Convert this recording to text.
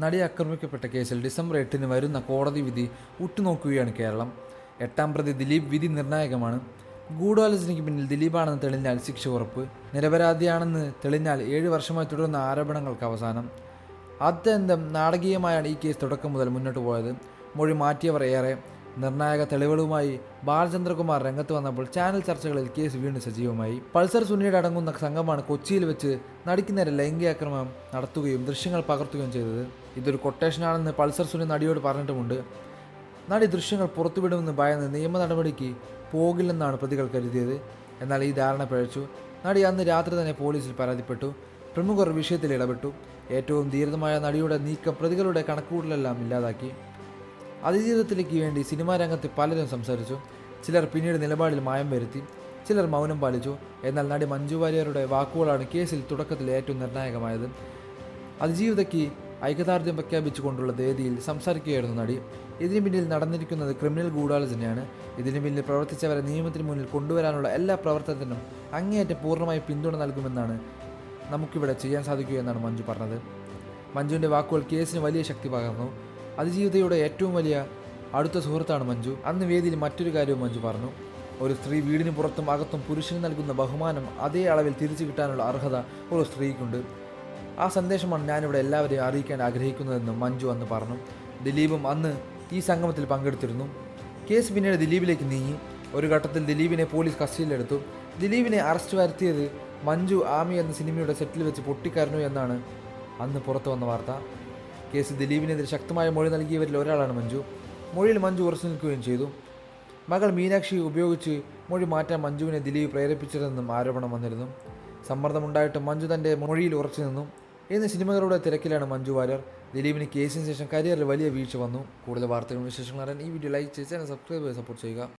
നടി ആക്രമിക്കപ്പെട്ട കേസിൽ ഡിസംബർ 8 വരുന്ന കോടതി വിധി ഉറ്റുനോക്കുകയാണ് കേരളം. 8ാം പ്രതി ദിലീപ് വിധി നിർണായകമാണ്. ഗൂഢാലോചനയ്ക്ക് പിന്നിൽ ദിലീപാണെന്ന് തെളിഞ്ഞാൽ ശിക്ഷ ഉറപ്പ്. നിരപരാധിയാണെന്ന് തെളിഞ്ഞാൽ 7 വർഷമായി തുടരുന്ന ആരോപണങ്ങൾക്ക് അവസാനം. അത്യന്തം നാടകീയമായാണ് ഈ കേസ് തുടക്കം മുതൽ മുന്നോട്ട് പോയത്. മൊഴി മാറ്റിയവർ ഏറെ. നിർണായക തെളിവുകളുമായി ബാലചന്ദ്രകുമാർ രംഗത്ത് വന്നപ്പോൾ ചാനൽ ചർച്ചകളിൽ കേസ് വീണ്ടും സജീവമായി. പൾസർ സുനിയുടെ അടങ്ങുന്ന സംഘമാണ് കൊച്ചിയിൽ വെച്ച് നടിക്ക് നേരെ ലൈംഗികാക്രമണം നടത്തുകയും ദൃശ്യങ്ങൾ പകർത്തുകയും ചെയ്തത്. ഇതൊരു കൊട്ടേഷനാണെന്ന് പൾസർ സുനി നടിയോട് പറഞ്ഞിട്ടുമുണ്ട്. നടി ദൃശ്യങ്ങൾ പുറത്തുവിടുമെന്ന് ഭയന്ന് നിയമ നടപടിക്ക് പോകില്ലെന്നാണ് പ്രതികൾ കരുതിയത്. എന്നാൽ ഈ ധാരണ പിഴച്ചു. നടി അന്ന് രാത്രി തന്നെ പോലീസിൽ പരാതിപ്പെട്ടു. പ്രമുഖർ വിഷയത്തിൽ ഇടപെട്ടു. ഏറ്റവും ധീരമായ നടിയുടെ നീക്കം പ്രതികളുടെ കണക്കുകൂട്ടലെല്ലാം ഇല്ലാതാക്കി. അതിജീവിതത്തിലേക്ക് വേണ്ടി സിനിമാ രംഗത്ത് പലരും സംസാരിച്ചു. ചിലർ പിന്നീട് നിലപാടിൽ മായം വരുത്തി, ചിലർ മൗനം പാലിച്ചു. എന്നാൽ നടി മഞ്ജു വാര്യരുടെ വാക്കുകളാണ് കേസിൽ തുടക്കത്തിൽ ഏറ്റവും നിർണായകമായത്. അതിജീവിതയ്ക്ക് ഐക്യദാർഢ്യം പ്രഖ്യാപിച്ചുകൊണ്ടുള്ള വേദിയിൽ സംസാരിക്കുകയായിരുന്നു നടി. ഇതിനു പിന്നിൽ നടന്നിരിക്കുന്നത് ക്രിമിനൽ ഗൂഢാലോചനയാണ്. ഇതിനു പിന്നിൽ പ്രവർത്തിച്ചവരെ നിയമത്തിന് മുന്നിൽ കൊണ്ടുവരാനുള്ള എല്ലാ പ്രവർത്തനത്തിനും അങ്ങേയറ്റം പൂർണ്ണമായി പിന്തുണ നൽകുമെന്നാണ് നമുക്കിവിടെ ചെയ്യാൻ സാധിക്കുകയെന്നാണ് മഞ്ജു പറഞ്ഞത്. മഞ്ജുവിൻ്റെ വാക്കുകൾ കേസിന് വലിയ ശക്തി പകർന്നു. അതിജീവിതയുടെ ഏറ്റവും വലിയ അടുത്ത സുഹൃത്താണ് മഞ്ജു. അന്ന് വേദിയിൽ മറ്റൊരു കാര്യവും മഞ്ജു പറഞ്ഞു. ഒരു സ്ത്രീ വീടിന് പുറത്തും അകത്തും പുരുഷന് നൽകുന്ന ബഹുമാനം അതേ അളവിൽ തിരിച്ചു കിട്ടാനുള്ള അർഹത ഒരു സ്ത്രീക്കുണ്ട്. ആ സന്ദേശമാണ് ഞാനിവിടെ എല്ലാവരെയും അറിയിക്കാൻ ആഗ്രഹിക്കുന്നതെന്നും മഞ്ജു അന്ന് പറഞ്ഞു. ദിലീപും അന്ന് ഈ സംഗമത്തിൽ പങ്കെടുത്തിരുന്നു. കേസ് പിന്നീട് ദിലീപിലേക്ക് നീങ്ങി. ഒരു ഘട്ടത്തിൽ ദിലീപിനെ പോലീസ് കസ്റ്റഡിയിലെടുത്തു. ദിലീപിനെ അറസ്റ്റ് വരുത്തിയത് മഞ്ജു ആമി എന്ന സിനിമയുടെ സെറ്റിൽ വെച്ച് പൊട്ടിക്കരഞ്ഞു എന്നാണ് അന്ന് പുറത്തു വന്ന വാർത്ത. കേസ് ദിലീപിനെതിരെ ശക്തമായ മൊഴി നൽകിയവരിൽ ഒരാളാണ് മഞ്ജു. മൊഴിയിൽ മഞ്ജു ഉറച്ചു നിൽക്കുകയും ചെയ്തു. മകൾ മീനാക്ഷി ഉപയോഗിച്ച് മൊഴി മാറ്റാൻ മഞ്ജുവിനെ ദിലീപ് പ്രേരിപ്പിച്ചതെന്നും ആരോപണം വന്നിരുന്നു. സമ്മർദ്ദമുണ്ടായിട്ടും മഞ്ജു തൻ്റെ മൊഴിയിൽ ഉറച്ചു നിന്നു. ഇന്ന് സിനിമകളുടെ തിരക്കിലാണ് മഞ്ജു വാര്യർ. ദിലീപിന് കേസിന് ശേഷം കരിയറിൽ വലിയ വീഴ്ച വന്നു. കൂടുതൽ വാർത്തകളും വിശേഷങ്ങളും അറിയാൻ ഈ വീഡിയോ ലൈക്ക് ചെയ്ത് ചാനൽ സബ്സ്ക്രൈബ് ചെയ്ത് സപ്പോർട്ട് ചെയ്യുക.